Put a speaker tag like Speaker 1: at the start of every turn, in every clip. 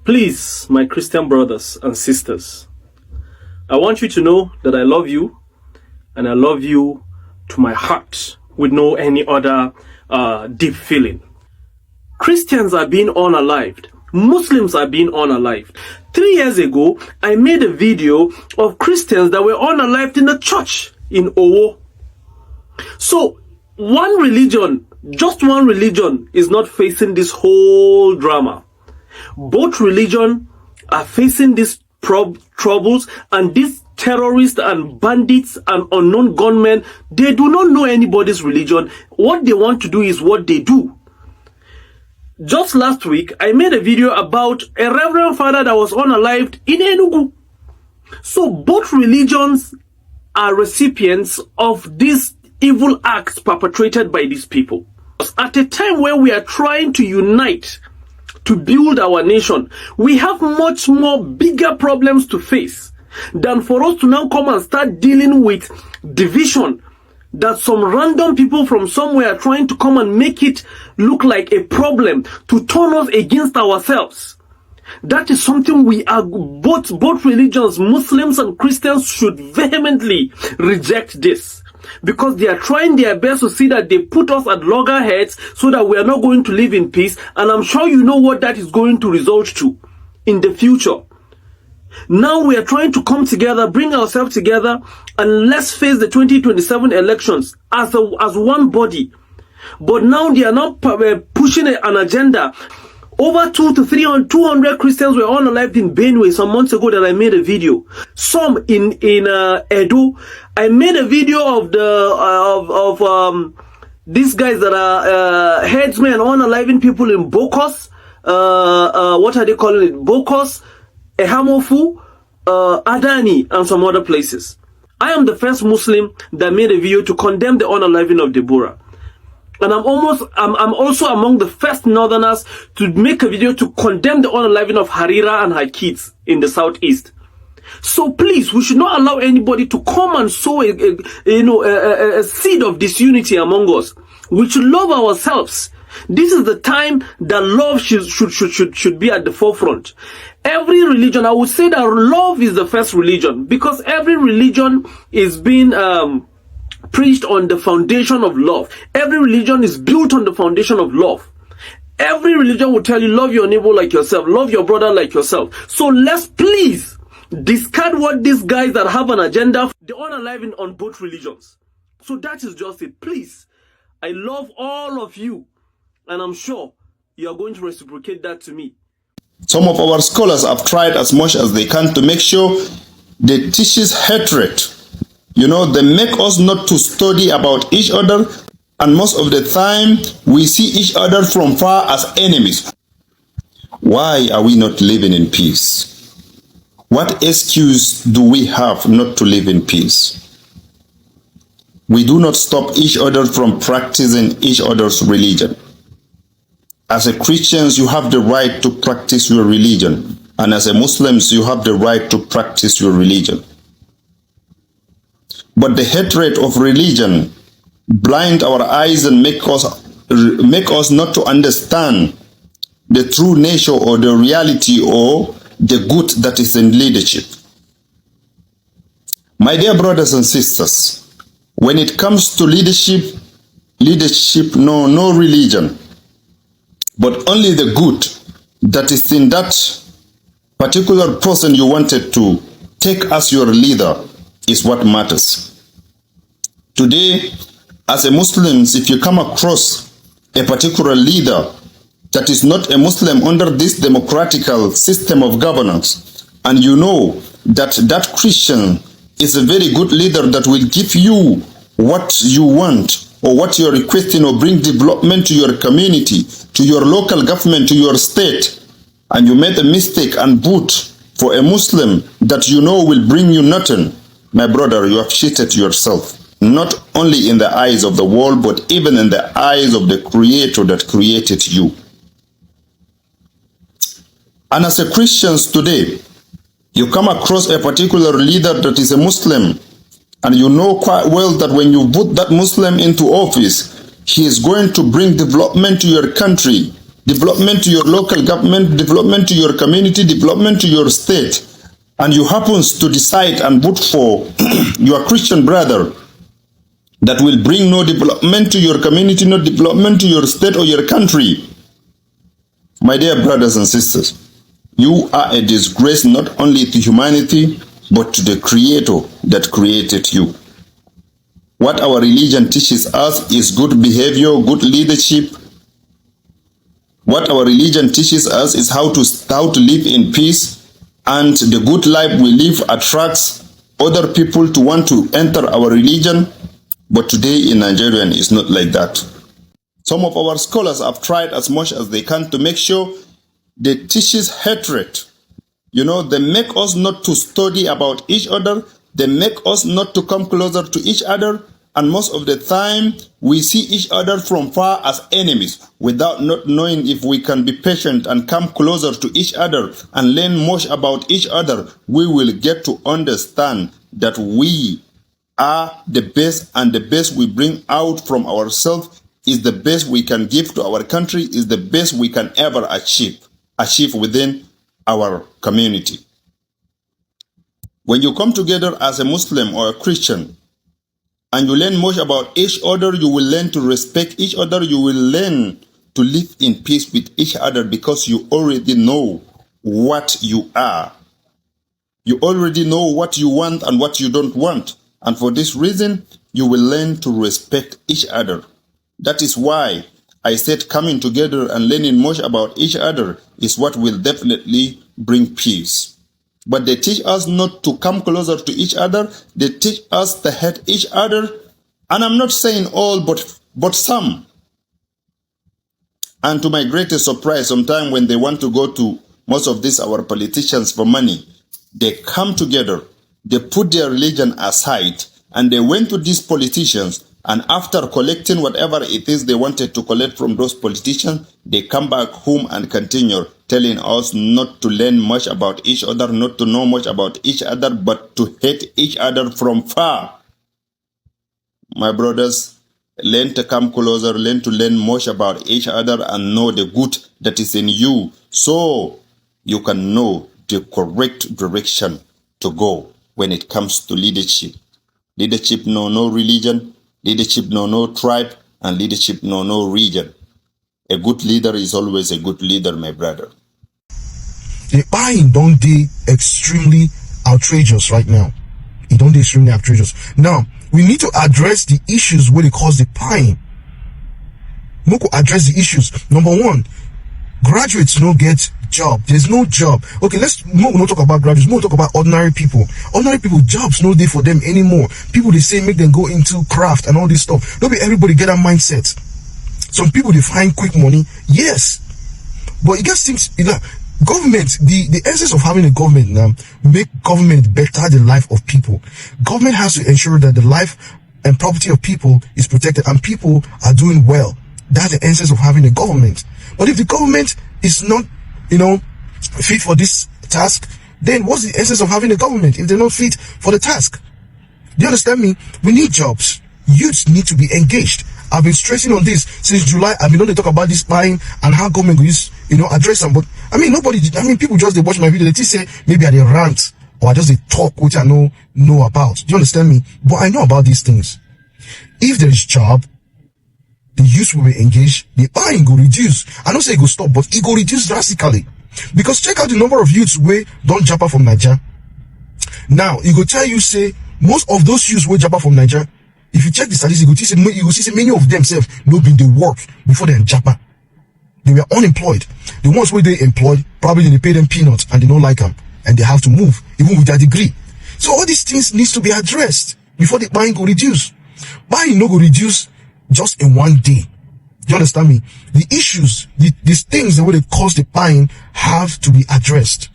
Speaker 1: Please, my Christian brothers and sisters, I want you to know that I love you, and I love you to my heart with no any other deep feeling. Christians are being unalived. Muslims are being unalived. 3 years ago, I made a video of Christians that were unalived in the church in Owo. So, one religion, just one religion, is not facing this whole drama. Both religions are facing these troubles, and these terrorists and bandits and unknown gunmen, they do not know anybody's religion. What they want to do is what they do. Just last week, I made a video about a reverend father that was unalived in Enugu. So both religions are recipients of these evil acts perpetrated by these people. At a time where we are trying to unite to build our nation, we have much more bigger problems to face than for us to now come and start dealing with division that some random people from somewhere are trying to come and make it look like a problem to turn us against ourselves. That is something we are, both religions, Muslims and Christians, should vehemently reject this, because they are trying their best to see that they put us at loggerheads so that we are not going to live in peace, and I'm sure you know what that is going to result to in the future. Now we are trying to come together, bring ourselves together, and let's face the 2027 elections as one body. But now they are not pushing an agenda. Over 200 Christians were unalived in Benue some months ago that I made a video. Some in Edo. I made a video of these guys that are headsmen unaliving people in Bokos. What are they calling it? Bokos, Ehamofu, Adani, and some other places. I am the first Muslim that made a video to condemn the unaliving of Deborah. And I'm also among the first northerners to make a video to condemn the unaliving of Harira and her kids in the southeast. So please, we should not allow anybody to come and sow a seed of disunity among us. We should love ourselves. This is the time that love should be at the forefront. Every religion, I would say that love is the first religion, because every religion is being preached on the foundation of love. Every religion is built on the foundation of love. Every religion will tell you, love your neighbor like yourself, love your brother like yourself. So let's please discard what these guys that have an agenda, they are unaliving on both religions. So that is just it. Please, I love all of you, and I'm sure you are going to reciprocate that to me.
Speaker 2: Some of our scholars have tried as much as they can to make sure they teach hatred. You know, they make us not to study about each other, and most of the time we see each other from far as enemies. Why are we not living in peace? What excuse do we have not to live in peace? We do not stop each other from practicing each other's religion. As a Christians, you have the right to practice your religion, and as a Muslims, you have the right to practice your religion. But the hatred of religion blind our eyes and make us not to understand the true nature or the reality or the good that is in leadership. My dear brothers and sisters, when it comes to leadership know no religion, but only the good that is in that particular person you wanted to take as your leader is what matters. Today, as a Muslims, if you come across a particular leader that is not a Muslim under this democratical system of governance, and you know that that Christian is a very good leader that will give you what you want or what you're requesting or bring development to your community, to your local government, to your state, and you made a mistake and vote for a Muslim that you know will bring you nothing, my brother, you have cheated yourself. Not only in the eyes of the world, but even in the eyes of the Creator that created you. And as a Christians today, you come across a particular leader that is a Muslim, and you know quite well that when you put that Muslim into office, he is going to bring development to your country. development to your local government, development to your community, development to your state, and you happens to decide and vote for your Christian brother that will bring no development to your community, no development to your state or your country, my dear brothers and sisters, you are a disgrace not only to humanity, but to the Creator that created you. What our religion teaches us is good behavior, good leadership. What our religion teaches us is how to live in peace, and the good life we live attracts other people to want to enter our religion. But today in Nigeria, it's not like that. Some of our scholars have tried as much as they can to make sure they teaches hatred. You know, they make us not to study about each other. They make us not to come closer to each other. And most of the time, we see each other from far as enemies without not knowing if we can be patient and come closer to each other and learn much about each other. We will get to understand that we are the best, and the best we bring out from ourselves is the best we can give to our country, is the best we can ever achieve within our community. When you come together as a Muslim or a Christian and you learn much about each other, you will learn to respect each other, you will learn to live in peace with each other, because you already know what you are. You already know what you want and what you don't want. And for this reason, you will learn to respect each other. That is why I said coming together and learning much about each other is what will definitely bring peace. But they teach us not to come closer to each other. They teach us to hate each other. And I'm not saying all, but some. And to my greatest surprise, sometimes when they want to go to most of these our politicians for money, they come together, they put their religion aside, and they went to these politicians, and after collecting whatever it is they wanted to collect from those politicians, they come back home and continue telling us not to learn much about each other, not to know much about each other, but to hate each other from far. My brothers, learn to come closer, learn to learn much about each other and know the good that is in you, so you can know the correct direction to go when it comes to leadership. Leadership know no religion, leadership know no tribe, and leadership know no region. A good leader is always a good leader, my brother.
Speaker 3: The buying don't be extremely outrageous right now. It don't be extremely outrageous. Now, we need to address the issues where they cause the buying. We could address the issues. Number one, graduates don't get job. There's no job. Okay, let's not talk about graduates. We'll talk about ordinary people. Ordinary people, jobs no day for them anymore. People, they say make them go into craft and all this stuff. Don't be everybody get that mindset. Some people, they find quick money. Yes. But it just seems, government, the essence of having a government now, make government better the life of people. Government has to ensure that the life and property of people is protected and people are doing well. That's the essence of having a government. But if the government is not, fit for this task, then what's the essence of having a government if they're not fit for the task? Do you understand me? We need jobs. Youths need to be engaged. I've been stressing on this since July. I've been on to talk about this buying and how government will use, address them. But people just they watch my video. They just say maybe I rant or I just talk which I know about. Do you understand me? But I know about these things. If there is job, the youth will be engaged. The buying will reduce. I don't say it will stop, but it will reduce drastically. Because check out the number of youths where don't jump out from Nigeria. Now, it will tell you, say, most of those youths will jump out from Nigeria. If you check the statistics, you will see many of themselves no been they work before they japa. They were unemployed. The ones where they employed, probably they pay them peanuts and they don't like them. And they have to move, even with their degree. So all these things needs to be addressed before the buying will reduce. Buying no go reduce just in one day. Do you understand me? The issues, these things that will cause the buying have to be addressed.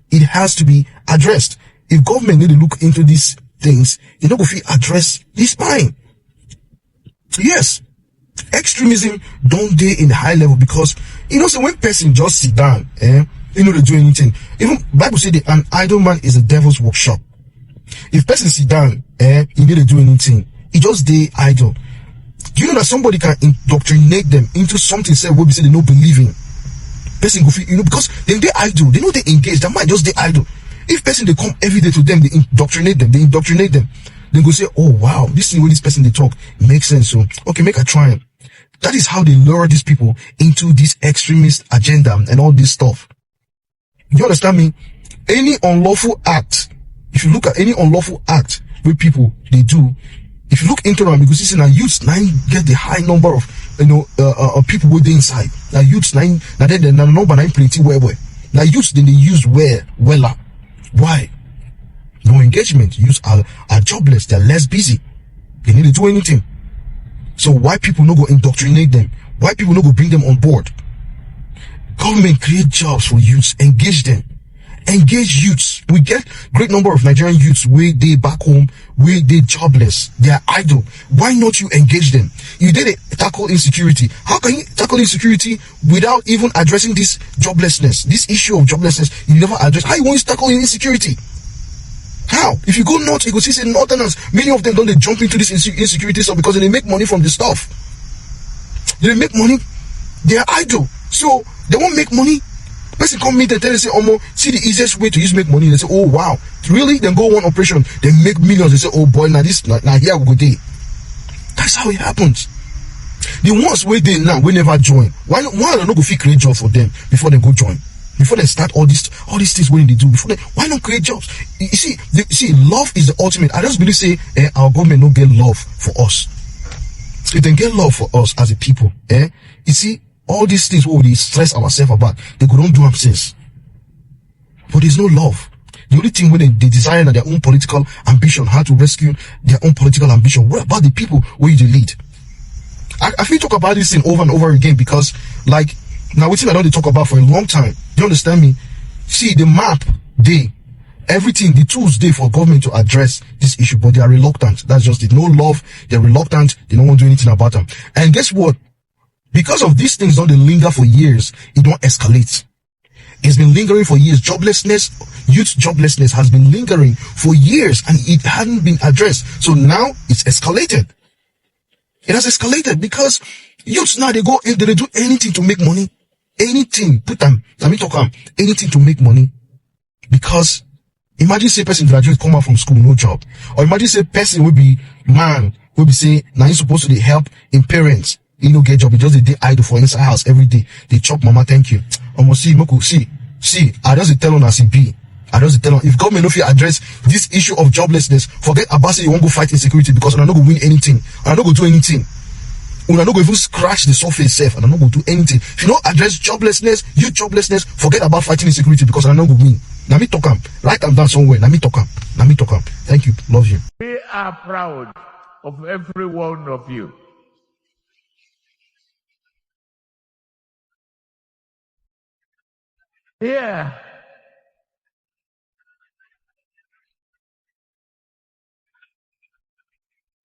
Speaker 3: It has to be addressed. If government need to look into these things, they don't go fit address this buying. Yes, extremism don't dey in the high level because so when person just sit down, they do anything. Even Bible say an idle man is a devil's workshop. If person sit down, he need to do anything, he just dey idle. Do you know that somebody can indoctrinate them into something said what we say they don't believe in? Person go feel, because then they idle, they know they engage, that might just they idle. If person they come every day to them, they indoctrinate them, then go say, oh wow, this thing with this person they talk makes sense. So okay, make a try it. That is how they lure these people into this extremist agenda and all this stuff. You understand me? Any unlawful act, if you look at any unlawful act with people they do, if you look into them, because it's in a youth now get the high number of people with the inside. Now youths now then the number nine plenty where. Now youths then they use weller. Why? No engagement. Youths are jobless, they're less busy. They need to do anything. So why people no go indoctrinate them? Why people no go bring them on board? Government create jobs for youths, engage them. Engage youths. We get great number of Nigerian youths where they back home, where they jobless, they are idle. Why not you engage them? You did tackle insecurity. How can you tackle insecurity without even addressing this joblessness, this issue of joblessness? You never address. How you want to tackle insecurity? How? If you go north, you go see say northerners, many of them don't they jump into this insecurity stuff because they make money from the stuff. They make money, they are idle. So they won't make money. Person come meet and tell you, say, see the easiest way to make money. They say, oh wow, really? Then go one operation, they make millions. They say, oh boy, now here we go day. That's how it happens. The ones where they now we never join. Why don't go fit create jobs for them before they go join? Before they start all these things when they do, why not create jobs? You see, love is the ultimate. I just believe say our government don't get love for us. If they get love for us as a people, you see, all these things what we stress ourselves about, they don't do them since. But there's no love. The only thing when they desire their own political ambition, how to rescue their own political ambition. What about the people where you lead? I feel talk about this thing over and over again because, like, now it's thing I don't talk about for a long time. Do you understand me? See, the map, everything, the tools for government to address this issue, but they are reluctant. That's just it. No love. They're reluctant. They don't want to do anything about them. And guess what? Because of these things don't they linger for years, it don't escalate. It's been lingering for years. Youth joblessness has been lingering for years and it hadn't been addressed. So now it's escalated. It has escalated because youths now they do anything to make money. Anything. Anything to make money. Because imagine say person graduate come out from school, no job. Or imagine say person will be man, will be say, now you're supposed to help in parents. You know, get job. It just they idle for inside house every day. They chop mama, thank you. See, I just tell on as it be. I just tell on if government no fit address this issue of joblessness, forget about say you won't go fight insecurity because I'm not going to win anything. I'm not going to do anything. I'm not going to even scratch the surface itself and I'm not going to do anything. If you don't address joblessness, youth joblessness, forget about fighting insecurity because I'm not going to win. Now me talk am. Write them down somewhere. Now me talk am. Thank you. Love you.
Speaker 4: We are proud of every one of you. Yeah.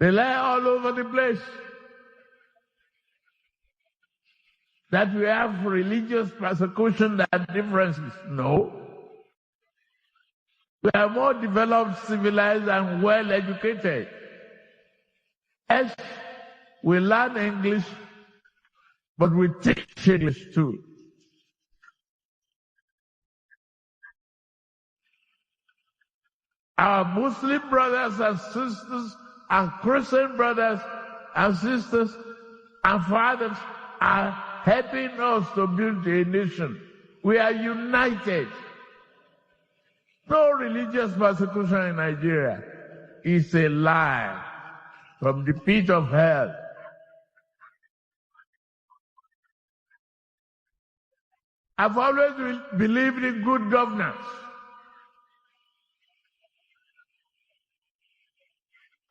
Speaker 4: They lie all over the place that we have religious persecution that differences. No. We are more developed, civilized, and well educated. Yes, we learn English, but we teach English too. Our Muslim brothers and sisters and Christian brothers and sisters and fathers are helping us to build a nation. We are united. No religious persecution in Nigeria is a lie from the pit of hell. I've always believed in good governance.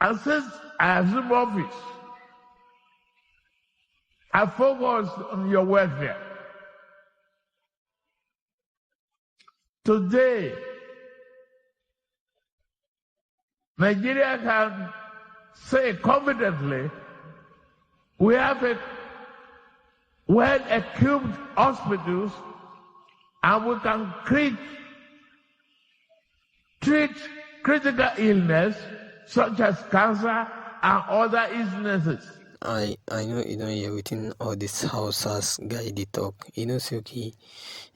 Speaker 4: And since I assumed office, I focused on your welfare. Today, Nigeria can say confidently, we have a well-equipped hospitals and we can treat critical illness such as cancer and other illnesses.
Speaker 5: I know you don't hear within all this Hausa's guy they talk. You know say okay,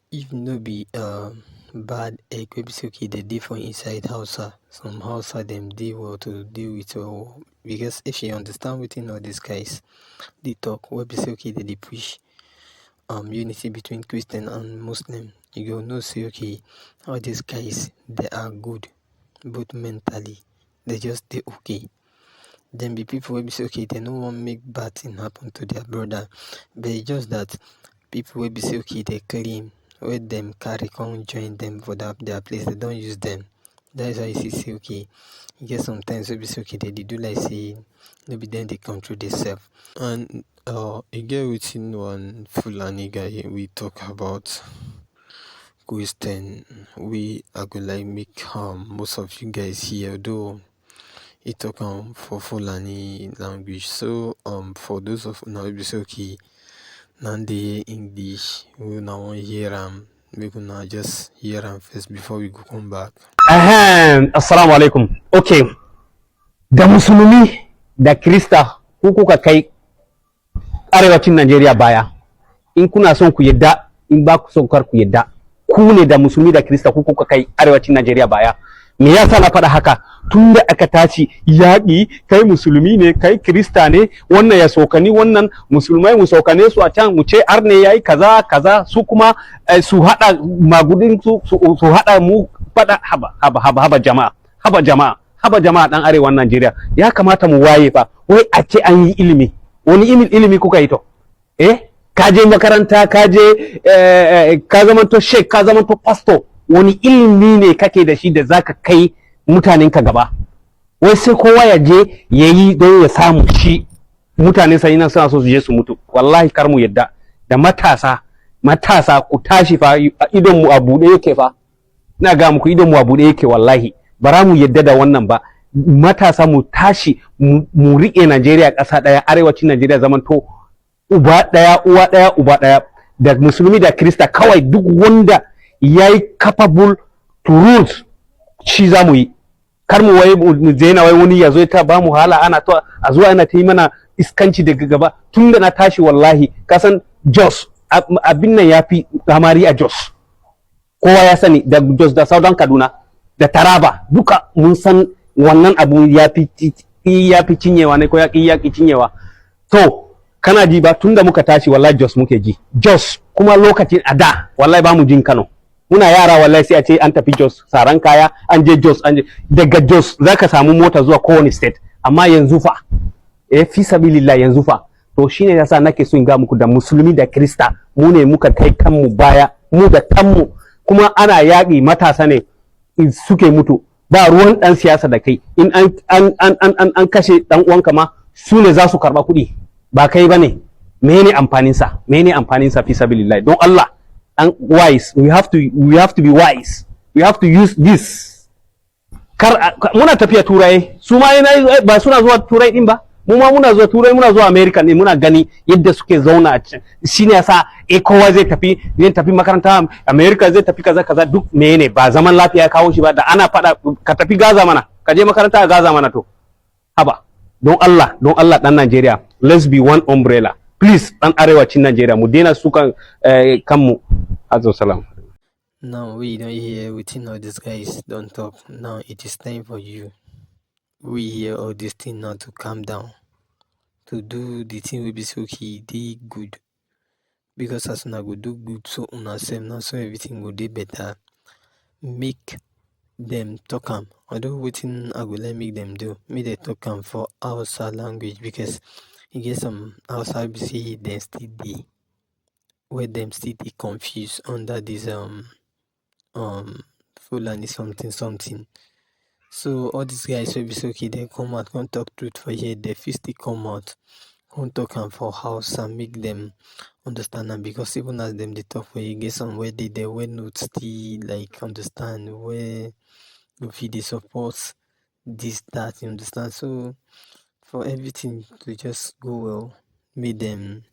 Speaker 5: if no be bad egg wey be say okay dey dey for inside Hausa, some Hausa dem dey well to deal with because if you understand within all these guys they talk wey be say okay dey preach unity between Christian and Muslim, you go know say okay all these guys they are good both mentally, they just dey okay. Dem be people wey be say okay they no wan make bad thing happen to their brother, but e just that people wey be say okay they clean wey dem carry come join them for their place, they don't use them. That is why you see say okay e get sometimes wey be say okay they do like say no be dem dey control themselves. And e get wetin one Fulani guy we talk about Christian, we I go like make most of you guys here, though he talk for Fulani language. So for those of now we say okay now dey English, we now want hear we gonna just hear first before we go come back.
Speaker 6: Assalamu alaikum. Okay, da musulmi da Krista ku kuka kai arewacin Najeriya baya. In kuna son ku yadda, in ba ku son kar ku yadda, ku ne da musulmi da Krista ku kuka kai arewacin Najeriya baya. Me yasa na faɗa haka? Tun da aka tashi yaƙi, kai musulmi ne, kai Krista ne, wannan ya sokani wannan, musulmai mu sokane su a can, mu ce arne yayi kaza kaza, su kuma su haɗa magudin su haɗa mu faɗa. Haba jama'a dan arewan Najeriya, ya kamata mu waye fa. Wai a ce an yi ilimi, wani ilimi kuka yi to? Ka je makaranta, ka je ka zamanto sheik, ka zamanto pastor, wani ilimi ne kake da shi da zaka kai mutanen ka gaba? Wai sai kowa ya je yayi don ya samu shi, mutane sai nan suna so su je su mutu. Wallahi kar mu yadda. Da matasa ku tashi fa, idon mu a buɗe yake fa. Ina ga muku idon mu a buɗe yake wallahi. Bara mu yadda da wannan ba. Matasa mu tashi mu riƙe Najeriya ƙasa ɗaya, arewacin Najeriya zamanto uba ɗaya, uwa ɗaya, uba ɗaya, da musulmi da Krista kawai duk wanda yayi capable to rule shi za mu yi. Kar mu wai mu zaina wai wani ya zo ta ba mu hala ana to a zuwa ana ta yi mana iskanci daga gaba. Tun da na tashi wallahi kasan Jos abin nan yafi kamari a Jos, kowa ya sani, da Jos da Southern Kaduna da Taraba duka mun san wannan abu yafi cinyewa ne ko yaki cinyewa. To kana ji ba, tunda muka tashi wallahi Jos muke ji. Jos kuma lokacin a da wallahi ba mu jin Kano. Muna yara wallahi sai a ce an tafi Jos saran kaya, an je Jos, daga Jos zaka samu mota zuwa kowane state. Amma yanzu fa fi sabilillah yanzu fa. To shine yasa nake so in ga muku da musulmi da Krista mu ne muka kai kanmu baya, mu da kanmu. Kuma ana yaƙi, matasa ne suke mutu, ba ruwan dan siyasa da kai. In an kashe dan uwanka ma su ne za su karba kuɗi, ba kai bane. Mene amfanin sa fi sabilillah? Don Allah, and wise, we have to be wise, we have to use this. Muna tafiya turai, su ma ba suna zuwa turai din ba, mu ma muna zuwa turai, muna zuwa America ne, muna gani yadda suke zauna a can. Shine yasa kowa zai tafi makaranta America, zai tafi kaza duk mene ba zaman lafiya ya kawo shi ba. Da ana fada ka tafi Gaza mana, ka je makaranta a Gaza mana. To haba, don Allah dan Najeriya, let's be one umbrella please. Dan arewacin Najeriya mu daina sukan kanmu. Azza salam.
Speaker 5: Now we don't hear within all these guys don't talk. Now it is time for you. We hear all this thing now to calm down, to do the thing we be so okay, dey good. Because as una go do good, so una self now, so everything go dey better. Make them talk am. Although waiting I go let make them do. Make they talk am for Hausa language, because you get some Hausa be say them still dey, where them still dey confused under this Fulani something. So all these guys will be so okay, they come out, can't talk truth for here, they fit still come out, can't talk am for house and make them understand them. Because even as them they talk for you, get some where they were not still like understand where you feel they support this, that, you understand. So for everything to just go well, make them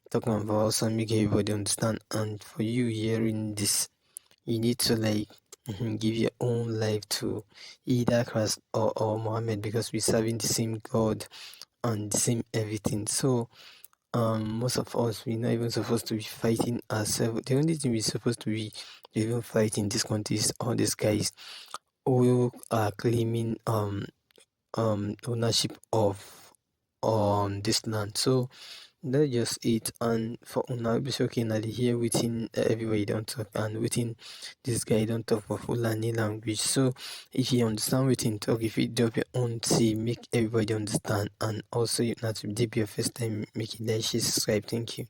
Speaker 5: talk am for house and make everybody understand. And for you hearing this, you need to like give your own life to either Christ or Muhammad, because we're serving the same God and the same everything. So most of us, we're not even supposed to be fighting ourselves. The only thing we're supposed to be even fighting this country is all these guys who are claiming ownership of this land. So that's just it. And for una be okay now dey hear wetin everybody don talk and wetin this guy don talk for Fulani language. So if you understand wetin talk, if you drop your own say make everybody understand. And also if na to dey be your first time, make you like, share, subscribe. Thank you.